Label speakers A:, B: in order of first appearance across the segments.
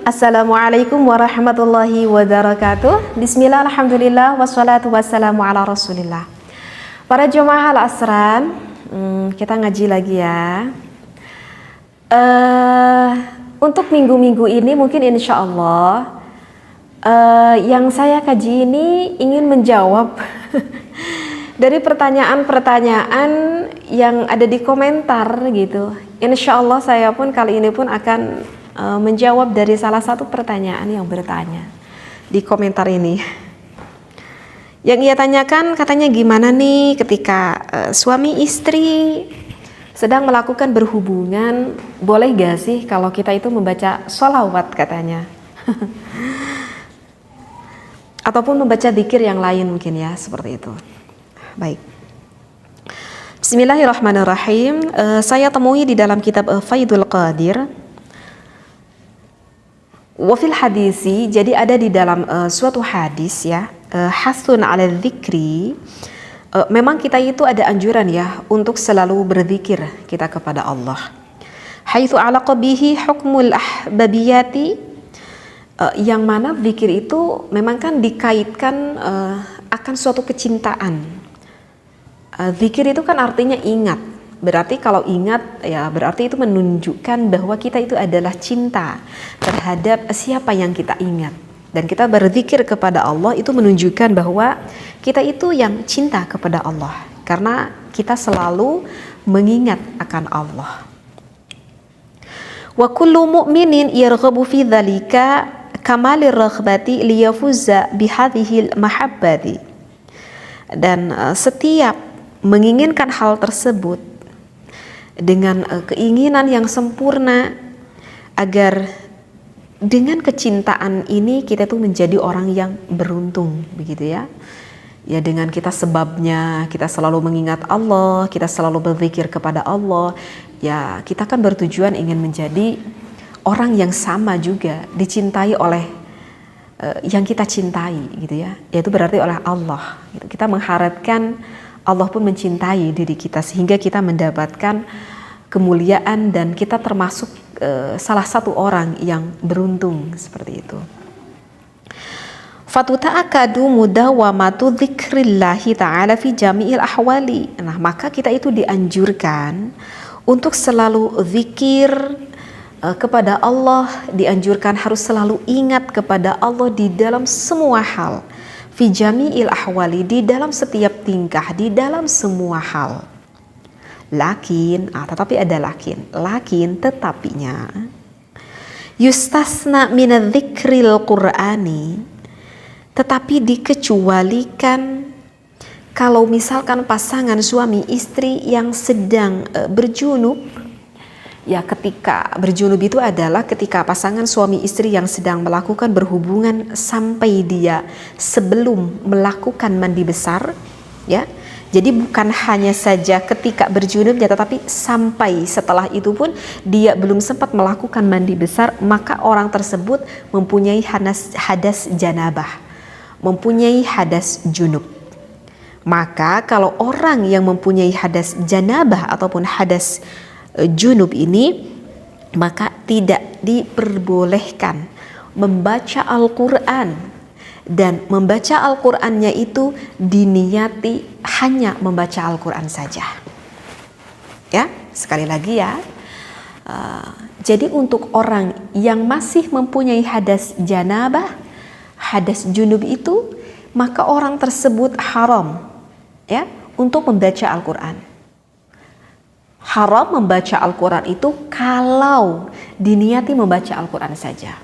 A: Assalamualaikum warahmatullahi wabarakatuh. Bismillah, alhamdulillah, wassalatu wassalamu ala rasulillah. Para jemaah al-asran, kita ngaji lagi ya. Untuk minggu-minggu ini mungkin insya Allah yang saya kaji ini ingin menjawab dari pertanyaan-pertanyaan yang ada di komentar gitu. Insya Allah saya pun kali ini pun akan menjawab dari salah satu pertanyaan yang bertanya di komentar ini. Yang ia tanyakan katanya gimana nih ketika suami istri sedang melakukan berhubungan, boleh gak sih kalau kita itu membaca sholawat katanya ataupun membaca dzikir yang lain mungkin ya, seperti itu. Baik, bismillahirrahmanirrahim. Saya temui di dalam kitab Faidul Qadir wafil hadisi, jadi ada di dalam suatu hadis ya, hasun ala dzikri. Memang kita itu ada anjuran ya untuk selalu berzikir kita kepada Allah. Haitsu alaqa bihi hukmul ahbabiyati, yang mana zikir itu memang kan dikaitkan akan suatu kecintaan. Zikir itu kan artinya ingat. Berarti kalau ingat ya berarti itu menunjukkan bahwa kita itu adalah cinta terhadap siapa yang kita ingat. Dan kita berzikir kepada Allah itu menunjukkan bahwa kita itu yang cinta kepada Allah, karena kita selalu mengingat akan Allah. Wa kullu mu'minin yarghabu fi dzalika kamalir raghbati liyafuzza bihadhil mahabbati. Dan setiap menginginkan hal tersebut dengan keinginan yang sempurna agar dengan kecintaan ini kita tuh menjadi orang yang beruntung, begitu ya. Ya dengan kita sebabnya kita selalu mengingat Allah, kita selalu berzikir kepada Allah, ya kita kan bertujuan ingin menjadi orang yang sama juga dicintai oleh yang kita cintai, gitu ya. Yaitu berarti oleh Allah. Gitu. Kita mengharapkan Allah pun mencintai diri kita sehingga kita mendapatkan kemuliaan dan kita termasuk salah satu orang yang beruntung, seperti itu. Fatuta'akadu mudawamatu dzikrillahi ta'ala fi jami'il ahwali. Nah, maka kita itu dianjurkan untuk selalu zikir kepada Allah, dianjurkan harus selalu ingat kepada Allah di dalam semua hal. Fi jami'il ahwali, di dalam setiap tingkah, di dalam semua hal. Tetapi ada lakin tetapinya, yustasna minadz dzikril qur'ani, tetapi dikecualikan kalau misalkan pasangan suami istri yang sedang berjunub. Ya, ketika berjunub itu adalah ketika pasangan suami istri yang sedang melakukan berhubungan sampai dia sebelum melakukan mandi besar, ya. Jadi bukan hanya saja ketika berjunubnya, tetapi sampai setelah itu pun dia belum sempat melakukan mandi besar, maka orang tersebut mempunyai hadas janabah, mempunyai hadas junub. Maka kalau orang yang mempunyai hadas janabah ataupun hadas junub ini, maka tidak diperbolehkan membaca Al-Quran. Dan membaca Al-Qurannya itu diniati hanya membaca Al-Quran saja. Ya, sekali lagi ya. Jadi untuk orang yang masih mempunyai hadas janabah, hadas junub itu, maka orang tersebut haram ya untuk membaca Al-Quran. Haram membaca Al-Quran itu kalau diniati membaca Al-Quran saja.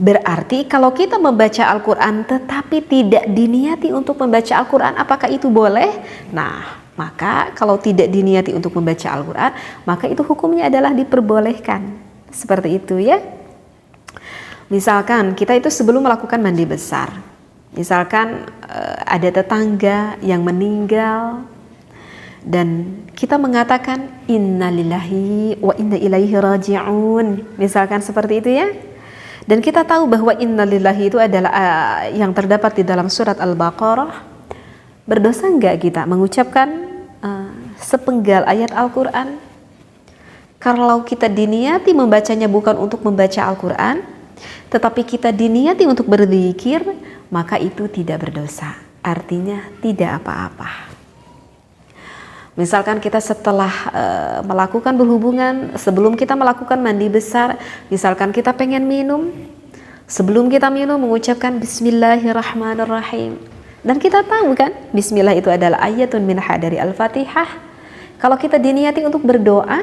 A: Berarti kalau kita membaca Al-Quran tetapi tidak diniati untuk membaca Al-Quran, apakah itu boleh? Nah, maka kalau tidak diniati untuk membaca Al-Quran, maka itu hukumnya adalah diperbolehkan. Seperti itu ya. Misalkan kita itu sebelum melakukan mandi besar, misalkan ada tetangga yang meninggal dan kita mengatakan innalillahi wa inna ilaihi raji'un, misalkan seperti itu ya. Dan kita tahu bahwa innalillahi itu adalah yang terdapat di dalam surat Al-Baqarah. Berdosa enggak kita mengucapkan sepenggal ayat Al-Quran? Kalau kita diniati membacanya bukan untuk membaca Al-Quran, tetapi kita diniati untuk berzikir, maka itu tidak berdosa. Artinya tidak apa-apa. Misalkan kita setelah melakukan berhubungan, sebelum kita melakukan mandi besar, misalkan kita pengen minum, sebelum kita minum mengucapkan Bismillahirrahmanirrahim. Dan kita tahu kan, Bismillah itu adalah ayatun minha dari Al-Fatihah. Kalau kita diniati untuk berdoa,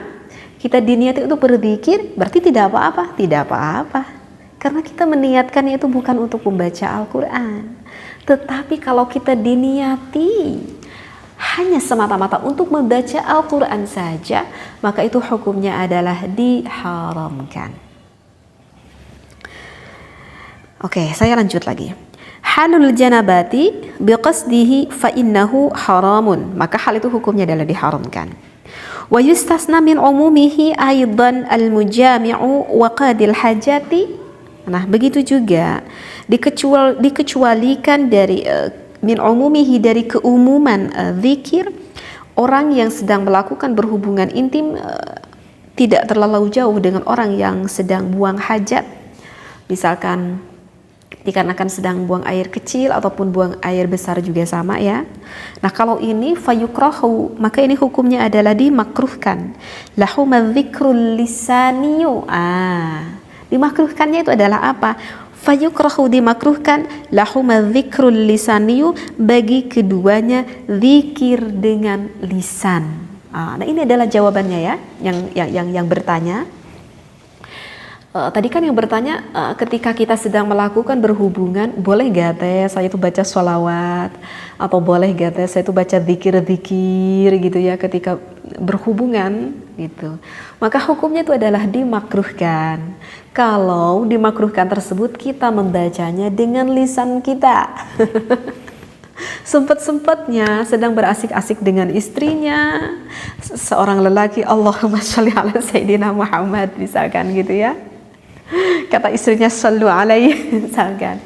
A: kita diniati untuk berzikir, berarti tidak apa-apa, tidak apa-apa. Karena kita meniatkannya itu bukan untuk membaca Al-Quran. Tetapi kalau kita diniati hanya semata-mata untuk membaca Al-Quran saja, maka itu hukumnya adalah diharamkan. Oke, saya lanjut lagi. Halul janabati biqasdihi fa innahu haramun. Maka hal itu hukumnya adalah diharamkan. Wa yustasna min umumihi aidan al-mujami'u wa qadil hajati. Nah, begitu juga dikecualikan dari min umumihi dari keumuman zikir orang yang sedang melakukan berhubungan intim tidak terlalu jauh dengan orang yang sedang buang hajat. Misalkan dikarenakan sedang buang air kecil ataupun buang air besar juga sama ya. Nah, kalau ini fayukrahu, maka ini hukumnya adalah dimakruhkan. Lahuma dzikrul lisaniyu. Dimakruhkannya itu adalah apa? Fayukrahu, dimakruhkan, lahuma dzikrul lisaniyu, bagi keduanya zikir dengan lisan. Nah, ini adalah jawabannya ya, yang bertanya. Tadi kan yang bertanya ketika kita sedang melakukan berhubungan, boleh gak teh saya itu baca sholawat, atau boleh gak teh saya itu baca zikir-zikir gitu ya ketika berhubungan gitu. Maka hukumnya itu adalah dimakruhkan. Kalau dimakruhkan tersebut kita membacanya dengan lisan kita. Sempet-sempetnya sedang berasik-asik dengan istrinya, seorang lelaki, Allahumma sholli ala Sayyidina Muhammad misalkan gitu ya. Kata istrinya sallu alaihi misalkan.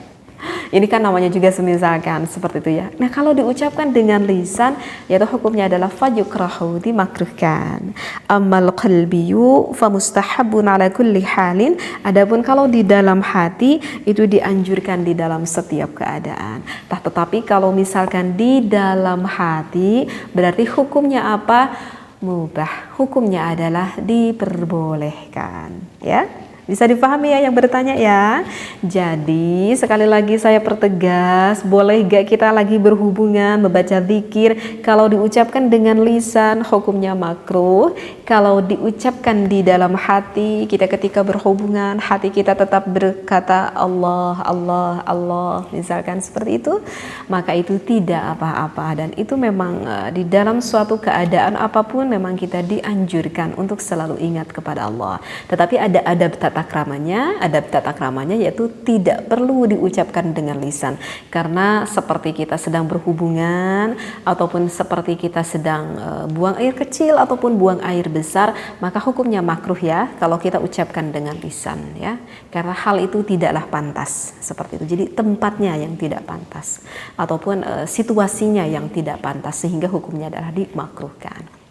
A: Ini kan namanya juga semisalkan seperti itu ya. Nah, kalau diucapkan dengan lisan, yaitu hukumnya adalah fayukrahu, dimakruhkan. Ammal qalbiyu famustahabun ala kulli halin. Adapun kalau di dalam hati itu dianjurkan di dalam setiap keadaan. Tetapi kalau misalkan di dalam hati berarti hukumnya apa? Mubah. Hukumnya adalah diperbolehkan, ya. Bisa dipahami ya yang bertanya ya. Jadi sekali lagi saya pertegas, boleh gak kita lagi berhubungan membaca zikir, kalau diucapkan dengan lisan hukumnya makruh. Kalau diucapkan di dalam hati, kita ketika berhubungan hati kita tetap berkata Allah, Allah, Allah misalkan seperti itu, maka itu tidak apa-apa. Dan itu memang di dalam suatu keadaan apapun memang kita dianjurkan untuk selalu ingat kepada Allah. Tetapi ada adab tata kramanya yaitu tidak perlu diucapkan dengan lisan, karena seperti kita sedang berhubungan ataupun seperti kita sedang buang air kecil ataupun buang air besar, maka hukumnya makruh ya kalau kita ucapkan dengan lisan ya, karena hal itu tidaklah pantas seperti itu. Jadi tempatnya yang tidak pantas ataupun situasinya yang tidak pantas, sehingga hukumnya adalah dimakruhkan.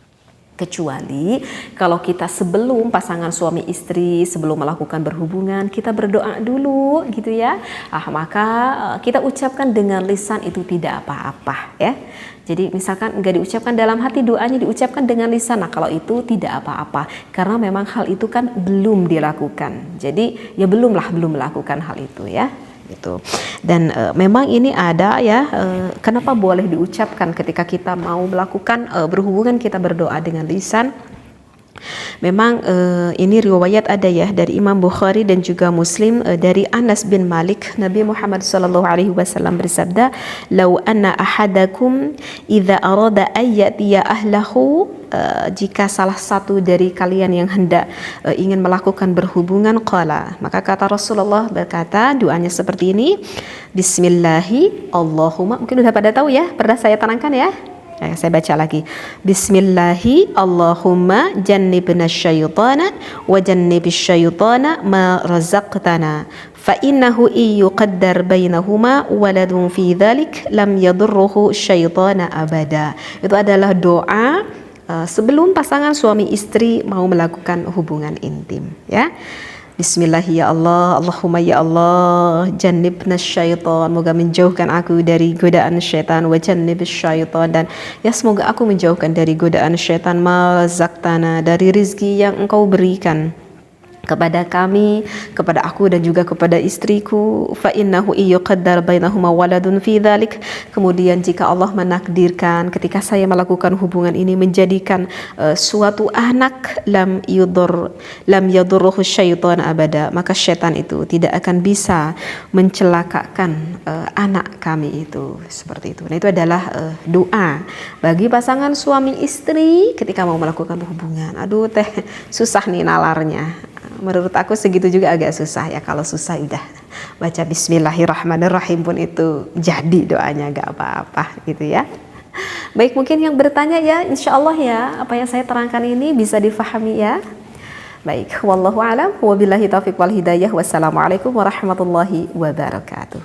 A: Kecuali kalau kita sebelum pasangan suami istri, sebelum melakukan berhubungan, kita berdoa dulu gitu ya, maka kita ucapkan dengan lisan itu tidak apa-apa ya. Jadi misalkan enggak diucapkan dalam hati, doanya diucapkan dengan lisan, nah kalau itu tidak apa-apa, karena memang hal itu kan belum dilakukan. Jadi ya belum melakukan hal itu ya. Gitu. Dan memang ini ada ya, kenapa boleh diucapkan ketika kita mau melakukan berhubungan, kita berdoa dengan lisan. Memang ini riwayat ada ya dari Imam Bukhari dan juga Muslim dari Anas bin Malik, Nabi Muhammad SAW bersabda, "Lau anna ahadakum idza arada ayyatiya ahlahu," jika salah satu dari kalian yang hendak ingin melakukan berhubungan, qala, maka kata Rasulullah berkata doanya seperti ini, Bismillahi Allahumma, mungkin udah pada tahu ya, pernah saya terangkan ya. Saya baca lagi. Bismillahi Allahumma jannibna syaitana wa jannibish syaitana ma razaqtana fa innahu yuqaddar bainahuma waladun fi dzalik lam yadurruhu syaitana abada. Itu adalah doa sebelum pasangan suami istri mau melakukan hubungan intim, ya. Bismillah ya Allah, Allahumma ya Allah, jannibna syaitan, moga menjauhkan aku dari godaan syaitan, wa jannibis syaitan, dan ya semoga aku menjauhkan dari godaan syaitan, ma zaktana, dari rizki yang engkau berikan kepada kami, kepada aku dan juga kepada istriku. Fa innahu yuqaddar bainahuma waladun fi dzalik. Kemudian jika Allah menakdirkan ketika saya melakukan hubungan ini menjadikan suatu anak, lam yadurruhu syaitan abada, maka syaitan itu tidak akan bisa mencelakakan anak kami itu. Seperti itu. Nah, itu adalah doa bagi pasangan suami istri ketika mau melakukan hubungan. Aduh teh, susah nih nalarnya. Menurut aku segitu juga agak susah ya. Kalau susah udah baca bismillahirrahmanirrahim pun itu jadi doanya, gak apa-apa gitu ya. Baik, mungkin yang bertanya ya, insya Allah ya apa yang saya terangkan ini bisa difahami ya. Baik, wallahu alam, wabillahi taufiq wal hidayah, wassalamualaikum warahmatullahi wabarakatuh.